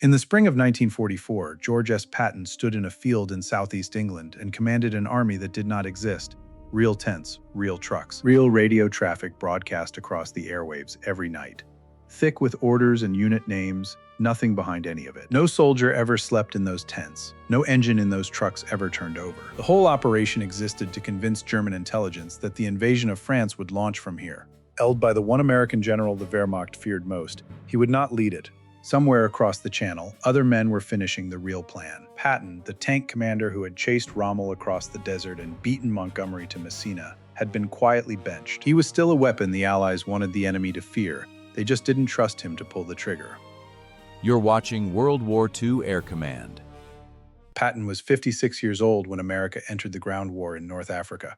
In the spring of 1944, George S. Patton stood in a field in southeast England and commanded an army that did not exist. Real tents, real trucks, real radio traffic broadcast across the airwaves every night. Thick with orders and unit names, nothing behind any of it. No soldier ever slept in those tents. No engine in those trucks ever turned over. The whole operation existed to convince German intelligence that the invasion of France would launch from here. Held by the one American general the Wehrmacht feared most, he would not lead it. Somewhere across the channel, other men were finishing the real plan. Patton, the tank commander who had chased Rommel across the desert and beaten Montgomery to Messina, had been quietly benched. He was still a weapon the Allies wanted the enemy to fear. They just didn't trust him to pull the trigger. You're watching World War II Air Command. Patton was 56 years old when America entered the ground war in North Africa.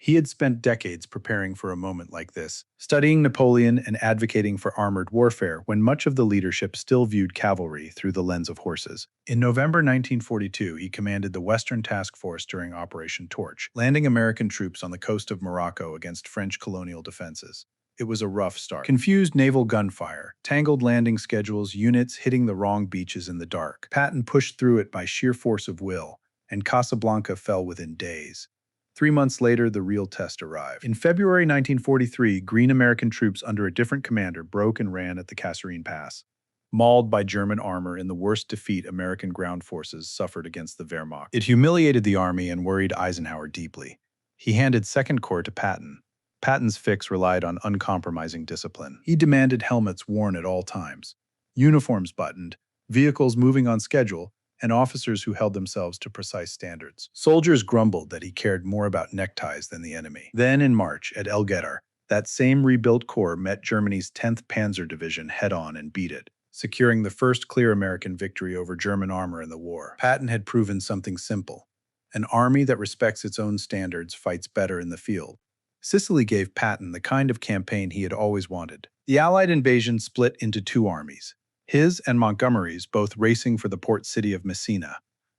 He had spent decades preparing for a moment like this, studying Napoleon and advocating for armored warfare when much of the leadership still viewed cavalry through the lens of horses. In November 1942, he commanded the Western Task Force during Operation Torch, landing American troops on the coast of Morocco against French colonial defenses. It was a rough start. Confused naval gunfire, tangled landing schedules, units hitting the wrong beaches in the dark. Patton pushed through it by sheer force of will, and Casablanca fell within days. 3 months later, the real test arrived. In February 1943, Green American troops under a different commander broke and ran at the Kasserine Pass, mauled by German armor in the worst defeat American ground forces suffered against the Wehrmacht. It humiliated the army and worried Eisenhower deeply. He handed Second Corps to Patton. Patton's fix relied on uncompromising discipline. He demanded helmets worn at all times, uniforms buttoned, vehicles moving on schedule, and officers who held themselves to precise standards. Soldiers grumbled that he cared more about neckties than the enemy. Then in March, at El Guedar, that same rebuilt corps met Germany's 10th Panzer Division head-on and beat it, securing the first clear American victory over German armor in the war. Patton had proven something simple. An army that respects its own standards fights better in the field. Sicily gave Patton the kind of campaign he had always wanted. The Allied invasion split into two armies, his and Montgomery's, both racing for the port city of Messina.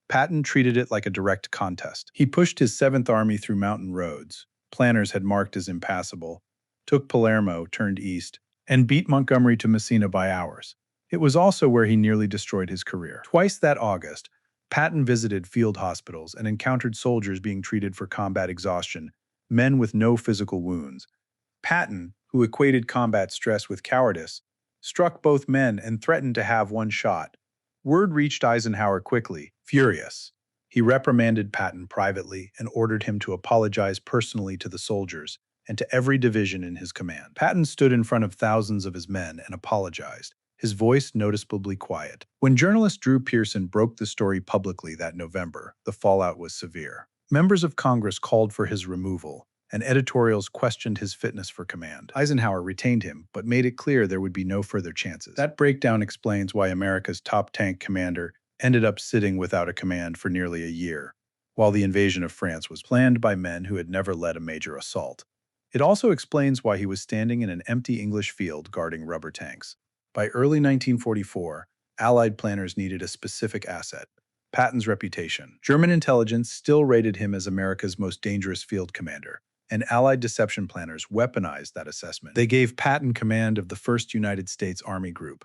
Patton treated it like a direct contest. He pushed his 7th Army through mountain roads planners had marked as impassable, took Palermo, turned east, and beat Montgomery to Messina by hours. It was also where he nearly destroyed his career. Twice that August, Patton visited field hospitals and encountered soldiers being treated for combat exhaustion, men with no physical wounds. Patton, who equated combat stress with cowardice, struck both men and threatened to have one shot. Word reached Eisenhower quickly, furious. He reprimanded Patton privately and ordered him to apologize personally to the soldiers and to every division in his command. Patton stood in front of thousands of his men and apologized, his voice noticeably quiet. When journalist Drew Pearson broke the story publicly that November, the fallout was severe. Members of Congress called for his removal, and editorials questioned his fitness for command. Eisenhower retained him, but made it clear there would be no further chances. That breakdown explains why America's top tank commander ended up sitting without a command for nearly a year, while the invasion of France was planned by men who had never led a major assault. It also explains why he was standing in an empty English field guarding rubber tanks. By early 1944, Allied planners needed a specific asset: Patton's reputation. German intelligence still rated him as America's most dangerous field commander, and Allied deception planners weaponized that assessment. They gave Patton command of the 1st United States Army Group,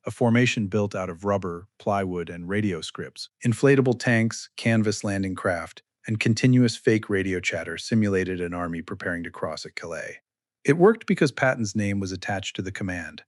a formation built out of rubber, plywood, and radio scripts. Inflatable tanks, canvas landing craft, and continuous fake radio chatter simulated an army preparing to cross at Calais. It worked because Patton's name was attached to the command.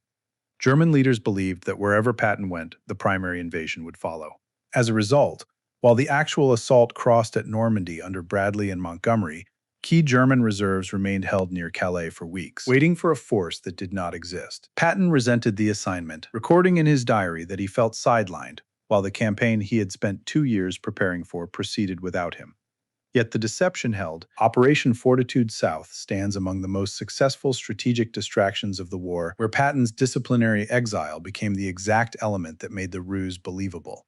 German leaders believed that wherever Patton went, the primary invasion would follow. As a result, while the actual assault crossed at Normandy under Bradley and Montgomery, key German reserves remained held near Calais for weeks, waiting for a force that did not exist. Patton resented the assignment, recording in his diary that he felt sidelined, while the campaign he had spent 2 years preparing for proceeded without him. Yet the deception held. Operation Fortitude South stands among the most successful strategic distractions of the war, where Patton's disciplinary exile became the exact element that made the ruse believable.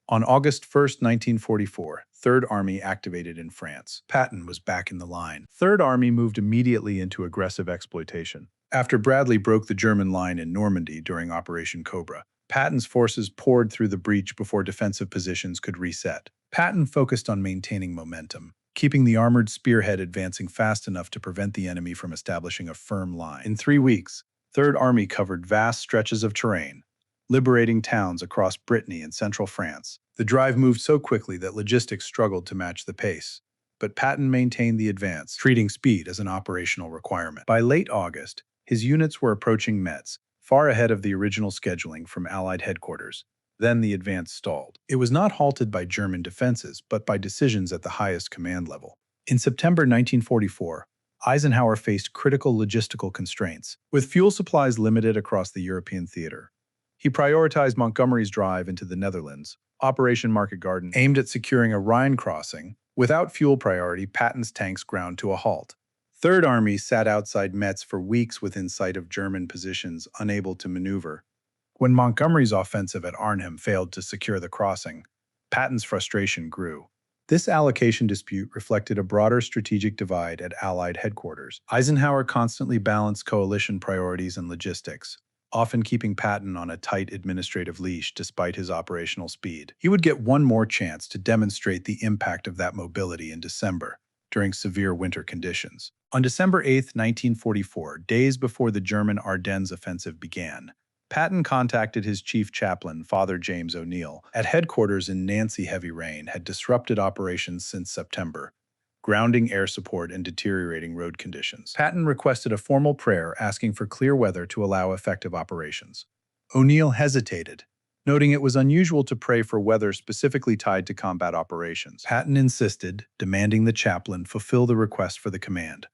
On August 1, 1944, 3rd Army activated in France. Patton was back in the line. 3rd Army moved immediately into aggressive exploitation. After Bradley broke the German line in Normandy during Operation Cobra, Patton's forces poured through the breach before defensive positions could reset. Patton focused on maintaining momentum, keeping the armored spearhead advancing fast enough to prevent the enemy from establishing a firm line. In 3 weeks, 3rd Army covered vast stretches of terrain, liberating towns across Brittany and central France. The drive moved so quickly that logistics struggled to match the pace, but Patton maintained the advance, treating speed as an operational requirement. By late August, his units were approaching Metz, far ahead of the original scheduling from Allied headquarters. Then the advance stalled. It was not halted by German defenses, but by decisions at the highest command level. In September 1944, Eisenhower faced critical logistical constraints, with fuel supplies limited across the European theater. He prioritized Montgomery's drive into the Netherlands, Operation Market Garden, aimed at securing a Rhine crossing. Without fuel priority, Patton's tanks ground to a halt. Third Army sat outside Metz for weeks within sight of German positions, unable to maneuver. When Montgomery's offensive at Arnhem failed to secure the crossing, Patton's frustration grew. This allocation dispute reflected a broader strategic divide at Allied headquarters. Eisenhower constantly balanced coalition priorities and logistics, often keeping Patton on a tight administrative leash despite his operational speed. He would get one more chance to demonstrate the impact of that mobility in December, during severe winter conditions. On December 8, 1944, days before the German Ardennes offensive began, Patton contacted his chief chaplain, Father James O'Neill, at headquarters in Nancy. Heavy rain had disrupted operations since September, grounding air support and deteriorating road conditions. Patton requested a formal prayer asking for clear weather to allow effective operations. O'Neill hesitated, noting it was unusual to pray for weather specifically tied to combat operations. Patton insisted, demanding the chaplain fulfill the request for the command.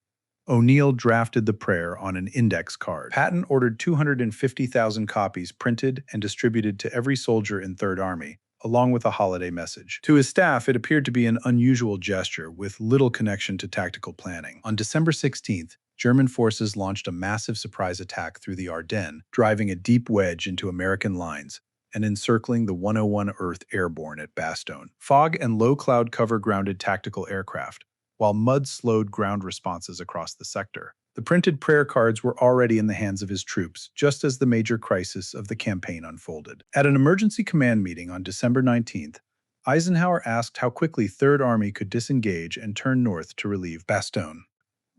O'Neill drafted the prayer on an index card. Patton ordered 250,000 copies printed and distributed to every soldier in Third Army, along with a holiday message. To his staff, it appeared to be an unusual gesture with little connection to tactical planning. On December 16th, German forces launched a massive surprise attack through the Ardennes, driving a deep wedge into American lines and encircling the 101 Earth Airborne at Bastogne. Fog and low cloud cover grounded tactical aircraft, while mud slowed ground responses across the sector. The printed prayer cards were already in the hands of his troops, just as the major crisis of the campaign unfolded. At an emergency command meeting on December 19th, Eisenhower asked how quickly Third Army could disengage and turn north to relieve Bastogne.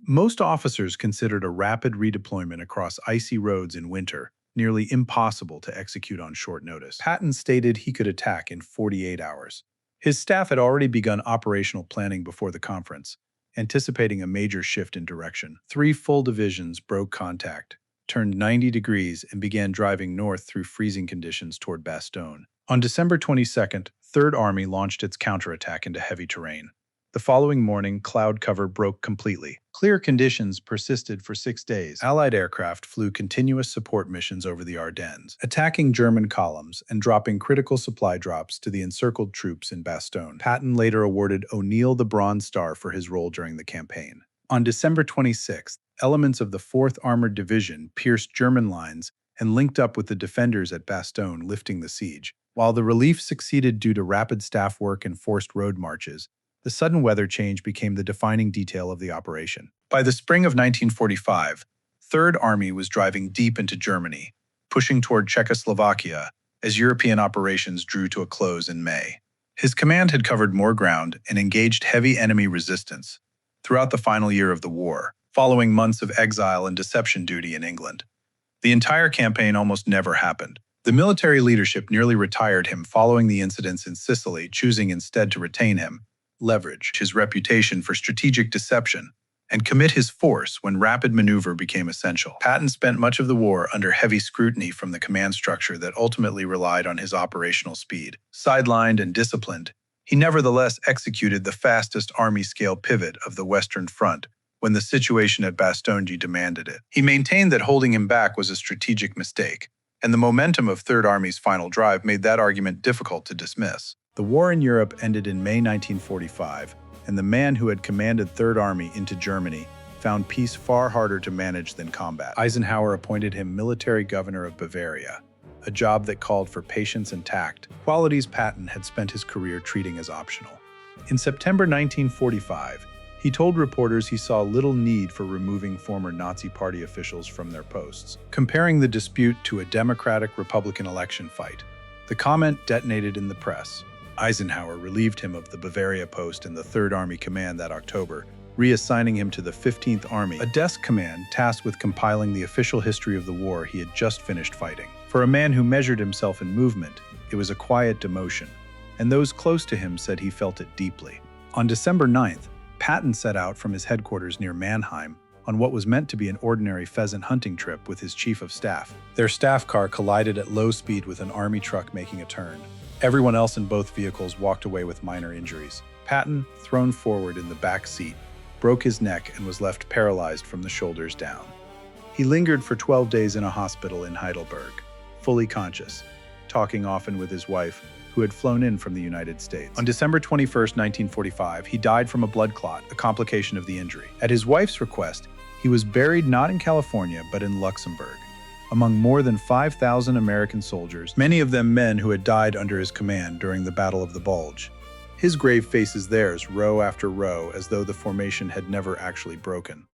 Most officers considered a rapid redeployment across icy roads in winter nearly impossible to execute on short notice. Patton stated he could attack in 48 hours. His staff had already begun operational planning before the conference, anticipating a major shift in direction. 3 full divisions broke contact, turned 90 degrees, and began driving north through freezing conditions toward Bastogne. On December 22nd, Third Army launched its counterattack into heavy terrain. The following morning, cloud cover broke completely. Clear conditions persisted for 6 days. Allied aircraft flew continuous support missions over the Ardennes, attacking German columns and dropping critical supply drops to the encircled troops in Bastogne. Patton later awarded O'Neill the Bronze Star for his role during the campaign. On December 26th, elements of the 4th Armored Division pierced German lines and linked up with the defenders at Bastogne, lifting the siege. While the relief succeeded due to rapid staff work and forced road marches, the sudden weather change became the defining detail of the operation. By the spring of 1945, Third Army was driving deep into Germany, pushing toward Czechoslovakia as European operations drew to a close in May. His command had covered more ground and engaged heavy enemy resistance throughout the final year of the war, following months of exile and deception duty in England. The entire campaign almost never happened. The military leadership nearly retired him following the incidents in Sicily, choosing instead to retain him, leverage his reputation for strategic deception, and commit his force when rapid maneuver became essential. Patton spent much of the war under heavy scrutiny from the command structure that ultimately relied on his operational speed. Sidelined and disciplined, he nevertheless executed the fastest army-scale pivot of the Western Front when the situation at Bastogne demanded it. He maintained that holding him back was a strategic mistake, and the momentum of Third Army's final drive made that argument difficult to dismiss. The war in Europe ended in May 1945, and the man who had commanded Third Army into Germany found peace far harder to manage than combat. Eisenhower appointed him military governor of Bavaria, a job that called for patience and tact, qualities Patton had spent his career treating as optional. In September 1945, he told reporters he saw little need for removing former Nazi Party officials from their posts, comparing the dispute to a Democratic-Republican election fight. The comment detonated in the press. Eisenhower relieved him of the Bavaria post in the Third Army Command that October, reassigning him to the 15th Army, a desk command tasked with compiling the official history of the war he had just finished fighting. For For a man who measured himself in movement, it was a quiet demotion, and those close to him said he felt it deeply. On December 9th, Patton set out from his headquarters near Mannheim on what was meant to be an ordinary pheasant hunting trip with his chief of staff. Their staff car collided at low speed with an army truck making a turn. Everyone else in both vehicles walked away with minor injuries. Patton, thrown forward in the back seat, broke his neck and was left paralyzed from the shoulders down. He lingered for 12 days in a hospital in Heidelberg, fully conscious, talking often with his wife, who had flown in from the United States. On December 21, 1945, he died from a blood clot, a complication of the injury. At his wife's request, he was buried not in California, but in Luxembourg, among more than 5,000 American soldiers, many of them men who had died under his command during the Battle of the Bulge. His grave faces theirs row after row, as though the formation had never actually broken.